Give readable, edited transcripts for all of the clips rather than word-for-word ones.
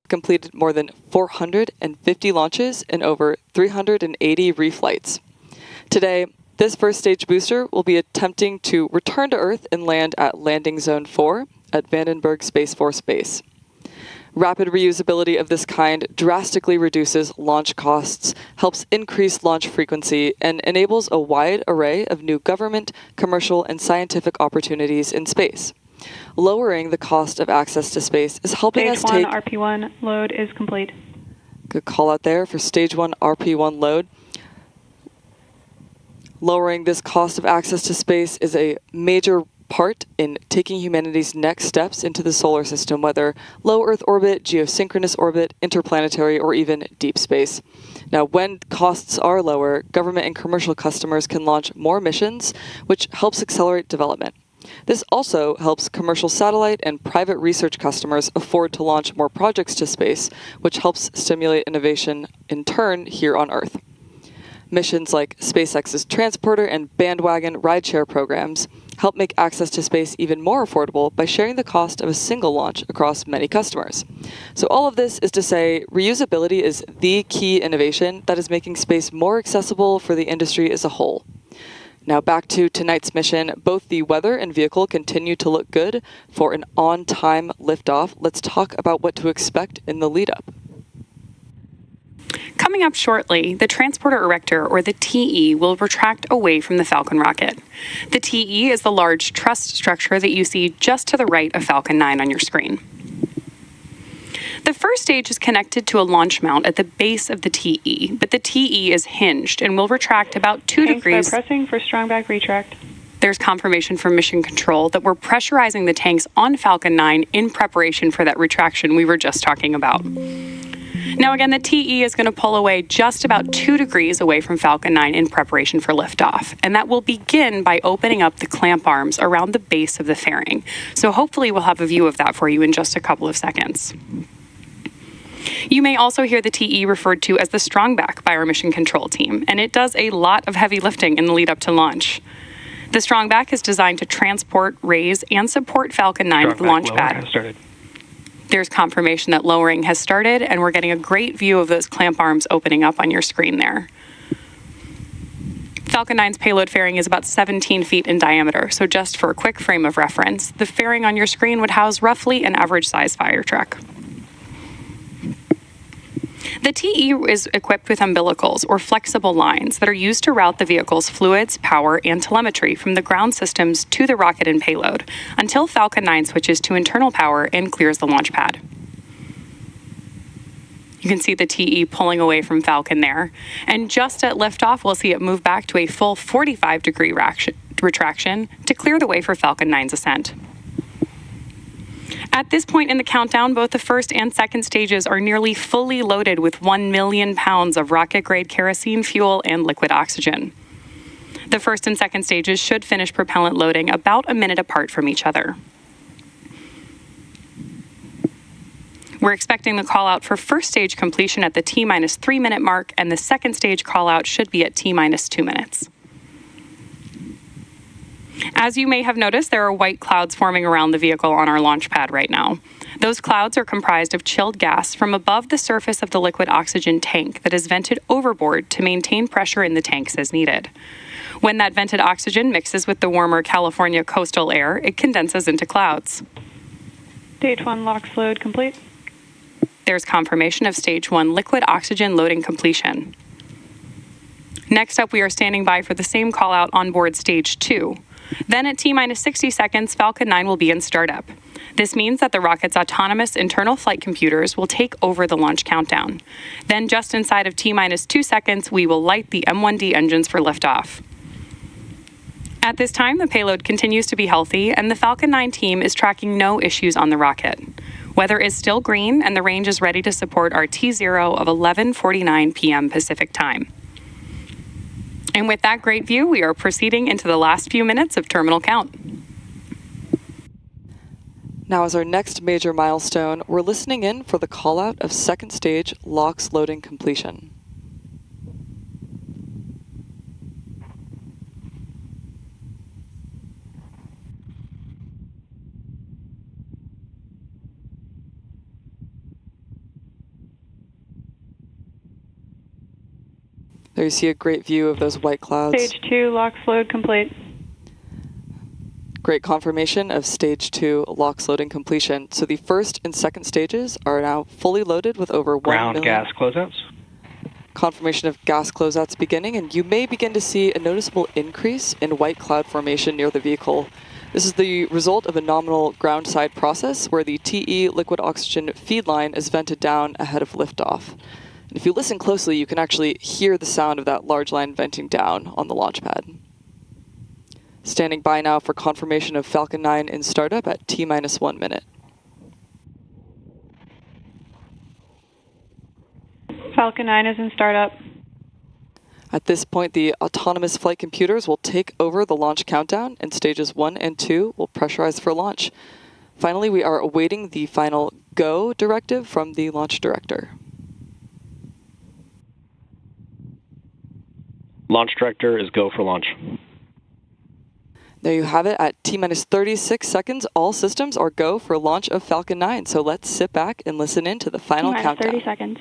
completed more than 450 launches and over 380 reflights. Today, this first stage booster will be attempting to return to Earth and land at Landing Zone 4 at Vandenberg Space Force Base. Rapid reusability of this kind drastically reduces launch costs, helps increase launch frequency, and enables a wide array of new government, commercial, and scientific opportunities in space. Lowering the cost of access to space is helping us take... Stage 1 RP1 load is complete. Good call out there for Stage 1 RP1 load. Lowering this cost of access to space is a major part in taking humanity's next steps into the solar system, whether low Earth orbit, geosynchronous orbit, interplanetary, or even deep space. Now, when costs are lower, government and commercial customers can launch more missions, which helps accelerate development. This also helps commercial satellite and private research customers afford to launch more projects to space, which helps stimulate innovation in turn here on Earth. Missions like SpaceX's Transporter and Bandwagon rideshare programs help make access to space even more affordable by sharing the cost of a single launch across many customers. So all of this is to say, reusability is the key innovation that is making space more accessible for the industry as a whole. Now back to tonight's mission. Both the weather and vehicle continue to look good for an on-time liftoff. Let's talk about what to expect in the lead-up. Coming up shortly, the Transporter Erector, or the TE, will retract away from the Falcon rocket. The TE is the large truss structure that you see just to the right of Falcon 9 on your screen. The first stage is connected to a launch mount at the base of the TE, but the TE is hinged and will retract about 2 degrees. By pressing for strong back retract. There's confirmation from Mission Control that we're pressurizing the tanks on Falcon 9 in preparation for that retraction we were just talking about. Now again, the TE is going to pull away just about 2 degrees away from Falcon 9 in preparation for liftoff, and that will begin by opening up the clamp arms around the base of the fairing. So hopefully we'll have a view of that for you in just a couple of seconds. You may also hear the TE referred to as the strongback by our Mission Control team, and it does a lot of heavy lifting in the lead up to launch. The strongback is designed to transport, raise, and support Falcon 9 with the launch pad. There's confirmation that lowering has started, and we're getting a great view of those clamp arms opening up on your screen there. Falcon 9's payload fairing is about 17 feet in diameter, so just for a quick frame of reference, the fairing on your screen would house roughly an average-sized fire truck. The TE is equipped with umbilicals, or flexible lines, that are used to route the vehicle's fluids, power, and telemetry from the ground systems to the rocket and payload, until Falcon 9 switches to internal power and clears the launch pad. You can see the TE pulling away from Falcon there, and just at liftoff, we'll see it move back to a full 45-degree retraction to clear the way for Falcon 9's ascent. At this point in the countdown, both the first and second stages are nearly fully loaded with 1 million pounds of rocket-grade kerosene fuel and liquid oxygen. The first and second stages should finish propellant loading about a minute apart from each other. We're expecting the call-out for first stage completion at the T-minus 3-minute mark, and the second stage call-out should be at T-minus 2 minutes. As you may have noticed, there are white clouds forming around the vehicle on our launch pad right now. Those clouds are comprised of chilled gas from above the surface of the liquid oxygen tank that is vented overboard to maintain pressure in the tanks as needed. When that vented oxygen mixes with the warmer California coastal air, it condenses into clouds. Stage 1 LOX load complete. There's confirmation of Stage 1 liquid oxygen loading completion. Next up, we are standing by for the same call-out on board Stage 2. Then at T-minus 60 seconds, Falcon 9 will be in startup. This means that the rocket's autonomous internal flight computers will take over the launch countdown. Then just inside of T-minus 2 seconds, we will light the M1D engines for liftoff. At this time, the payload continues to be healthy, and the Falcon 9 team is tracking no issues on the rocket. Weather is still green, and the range is ready to support our T0 of 11:49 p.m. Pacific time. And with that great view, we are proceeding into the last few minutes of terminal count. Now, as our next major milestone, we're listening in for the call-out of second stage LOX loading completion. There you see a great view of those white clouds. Stage 2 LOX load complete. Great confirmation of stage 2 LOX loading completion. So the first and second stages are now fully loaded with over 1 Ground million. gas closeouts. Confirmation of gas closeouts beginning, and you may begin to see a noticeable increase in white cloud formation near the vehicle. This is the result of a nominal ground side process where the TE liquid oxygen feed line is vented down ahead of liftoff. And if you listen closely, you can actually hear the sound of that large line venting down on the launch pad. Standing by now for confirmation of Falcon 9 in startup at T-minus 1 minute. Falcon 9 is in startup. At this point, the autonomous flight computers will take over the launch countdown, and stages 1 and 2 will pressurize for launch. Finally, we are awaiting the final go directive from the launch director. Launch director is go for launch. There you have it. At T-minus 36 seconds, all systems are go for launch of Falcon 9. So let's sit back and listen in to the final T-minus countdown. 30 seconds.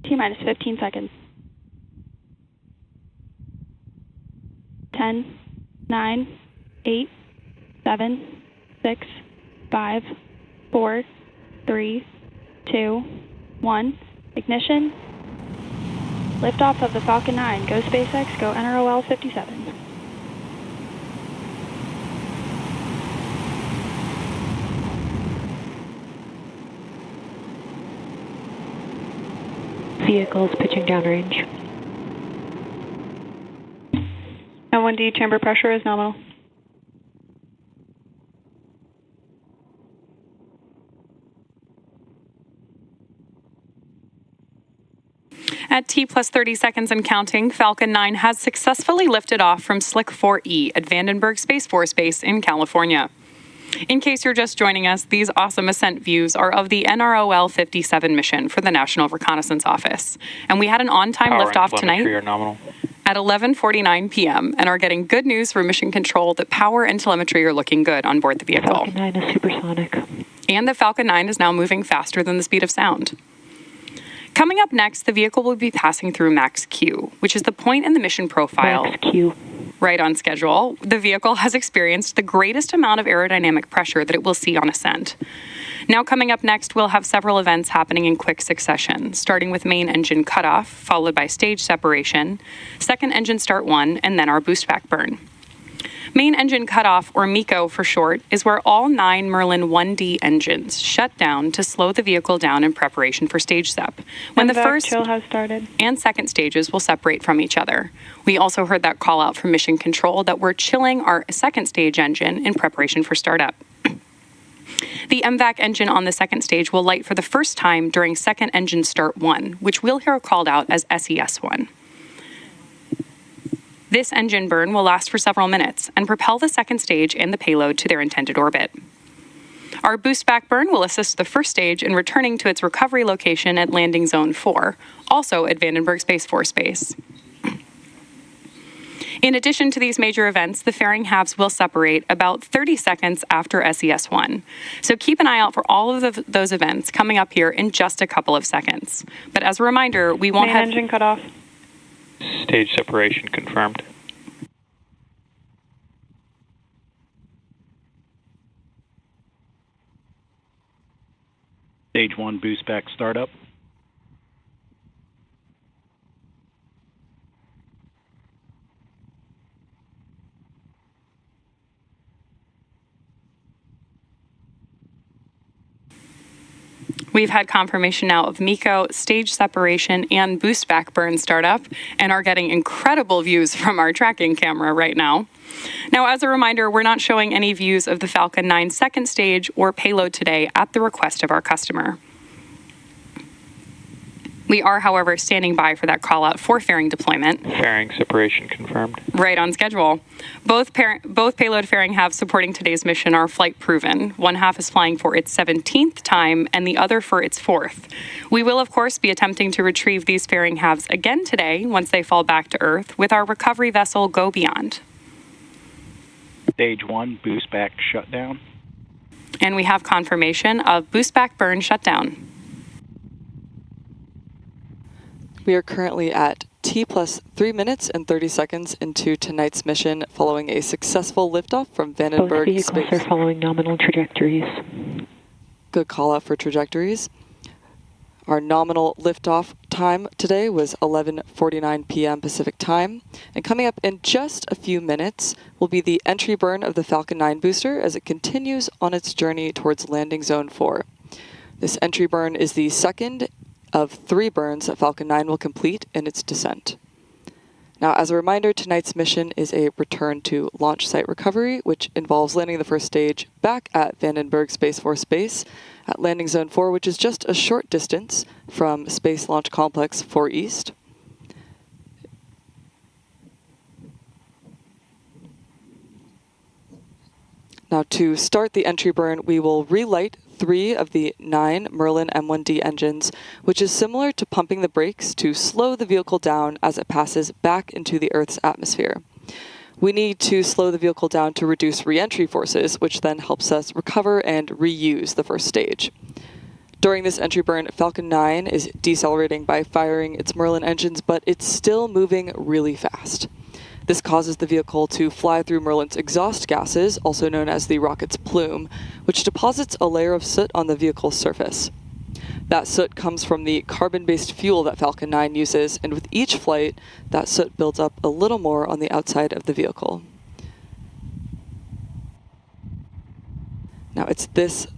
T-minus 15 seconds. 10, 9, 8, 7, 6, 5, 4, 3, 2, 1. Ignition. Liftoff of the Falcon 9. Go SpaceX, go NROL-57. Vehicles pitching downrange. L1D chamber pressure is nominal. At T plus 30 seconds and counting, Falcon 9 has successfully lifted off from Slick 4E at Vandenberg Space Force Base in California. In case you're just joining us, these awesome ascent views are of the NROL-57 mission for the National Reconnaissance Office. And we had an on-time liftoff tonight at 11:49 p.m. and are getting good news for mission control that power and telemetry are looking good on board the vehicle. Falcon 9 is supersonic. And the Falcon 9 is now moving faster than the speed of sound. Coming up next, the vehicle will be passing through Max Q, which is the point in the mission profile. Max Q. Right on schedule. The vehicle has experienced the greatest amount of aerodynamic pressure that it will see on ascent. Now coming up next, we'll have several events happening in quick succession, starting with main engine cutoff, followed by stage separation, second engine start 1, and then our boost back burn. Main engine cutoff, or MECO for short, is where all 9 Merlin 1D engines shut down to slow the vehicle down in preparation for stage sep, when the first chill has started. and second stages will separate from each other. We also heard that call out from mission control that we're chilling our second stage engine in preparation for startup. The MVAC engine on the second stage will light for the first time during second engine start 1, which we'll hear called out as SES1. This engine burn will last for several minutes and propel the second stage and the payload to their intended orbit. Our boost back burn will assist the first stage in returning to its recovery location at landing zone 4, also at Vandenberg Space Force Base. In addition to these major events, the fairing halves will separate about 30 seconds after SES1. So keep an eye out for all of those events coming up here in just a couple of seconds. But as a reminder, we won't Main have engine cutoff. Stage separation confirmed. Stage 1 boost back startup. We've had confirmation now of MECO, stage separation, and boost back burn startup, and are getting incredible views from our tracking camera right now. Now, as a reminder, we're not showing any views of the Falcon 9 second stage or payload today at the request of our customer. We are, however, standing by for that call out for fairing deployment. Fairing separation confirmed. Right on schedule. Both payload fairing halves supporting today's mission are flight proven. One half is flying for its 17th time and the other for its 4th. We will, of course, be attempting to retrieve these fairing halves again today once they fall back to Earth with our recovery vessel Go Beyond. Stage 1, boost back shutdown. And we have confirmation of boost back burn shutdown. We are currently at T plus 3 minutes and 30 seconds into tonight's mission following a successful liftoff from Both Vandenberg vehicles Space. are following nominal trajectories. Good call out for trajectories. Our nominal liftoff time today was 11:49 p.m. Pacific time. And coming up in just a few minutes will be the entry burn of the Falcon 9 booster as it continues on its journey towards landing zone 4. This entry burn is the second of 3 burns that Falcon 9 will complete in its descent. Now, as a reminder, tonight's mission is a return to launch site recovery, which involves landing the first stage back at Vandenberg Space Force Base at landing zone 4, which is just a short distance from Space Launch Complex 4 East. Now, to start the entry burn, we will relight 3 of the 9 Merlin M1D engines, which is similar to pumping the brakes to slow the vehicle down as it passes back into the Earth's atmosphere. We need to slow the vehicle down to reduce re-entry forces, which then helps us recover and reuse the first stage. During this entry burn, Falcon 9 is decelerating by firing its Merlin engines, but it's still moving really fast. This causes the vehicle to fly through Merlin's exhaust gases, also known as the rocket's plume, which deposits a layer of soot on the vehicle's surface. That soot comes from the carbon-based fuel that Falcon 9 uses, and with each flight, that soot builds up a little more on the outside of the vehicle. Now, it's this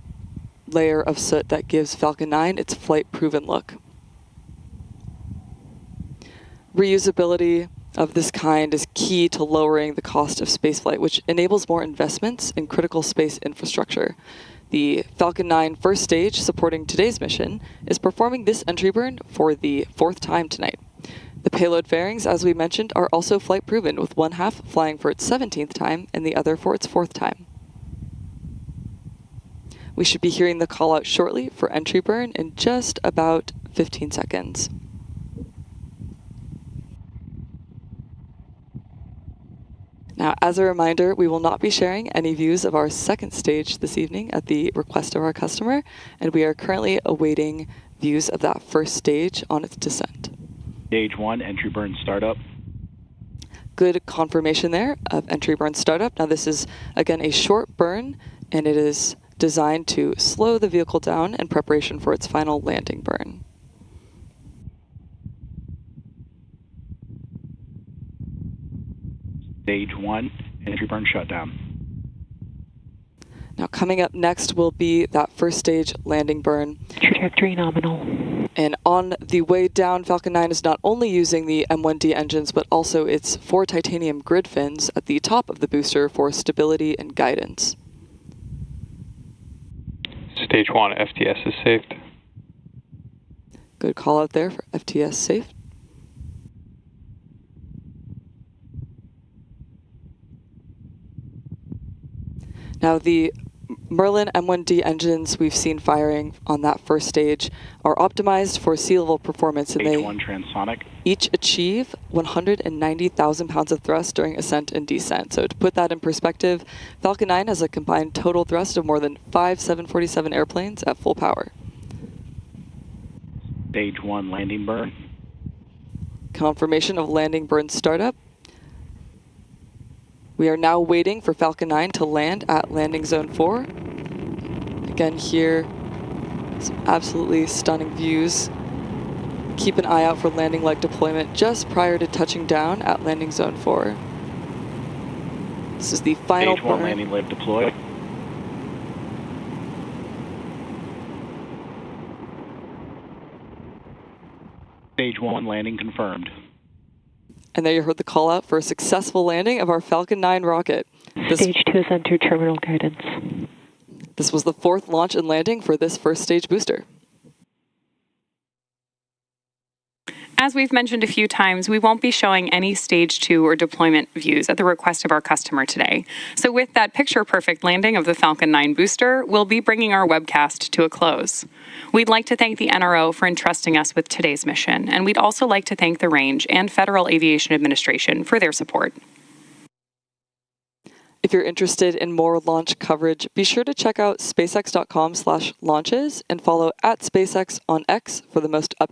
layer of soot that gives Falcon 9 its flight-proven look. Reusability of this kind is key to lowering the cost of spaceflight, which enables more investments in critical space infrastructure. The Falcon 9 first stage supporting today's mission is performing this entry burn for the 4th time tonight. The payload fairings, as we mentioned, are also flight proven, with one half flying for its 17th time and the other for its 4th time. We should be hearing the call out shortly for entry burn in just about 15 seconds. Now, as a reminder, we will not be sharing any views of our second stage this evening at the request of our customer, and we are currently awaiting views of that first stage on its descent. Stage 1, entry burn startup. Good confirmation there of entry burn startup. Now, this is, again, a short burn, and it is designed to slow the vehicle down in preparation for its final landing burn. Stage 1, entry burn shutdown. Now, coming up next will be that first stage landing burn. Trajectory nominal. And on the way down, Falcon 9 is not only using the M1D engines, but also its 4 titanium grid fins at the top of the booster for stability and guidance. Stage 1, FTS is saved. Good call out there for FTS safe. Now, the Merlin M1D engines we've seen firing on that first stage are optimized for sea level performance, and Stage they 1, transonic. each achieve 190,000 pounds of thrust during ascent and descent. So to put that in perspective, Falcon 9 has a combined total thrust of more than 5 747 airplanes at full power. Stage 1, landing burn. Confirmation of landing burn startup. We are now waiting for Falcon 9 to land at landing zone 4. Again here, some absolutely stunning views. Keep an eye out for landing leg deployment just prior to touching down at landing zone 4. This is the final Stage 1, burn. landing leg deploy. Stage 1, landing confirmed. And there you heard the call out for a successful landing of our Falcon 9 rocket. Stage 2 has entered terminal guidance. This was the 4th launch and landing for this first stage booster. As we've mentioned a few times, we won't be showing any stage 2 or deployment views at the request of our customer today. So with that picture-perfect landing of the Falcon 9 booster, we'll be bringing our webcast to a close. We'd like to thank the NRO for entrusting us with today's mission, and we'd also like to thank the Range and Federal Aviation Administration for their support. If you're interested in more launch coverage, be sure to check out spacex.com/launches and follow @SpaceX on X for the most up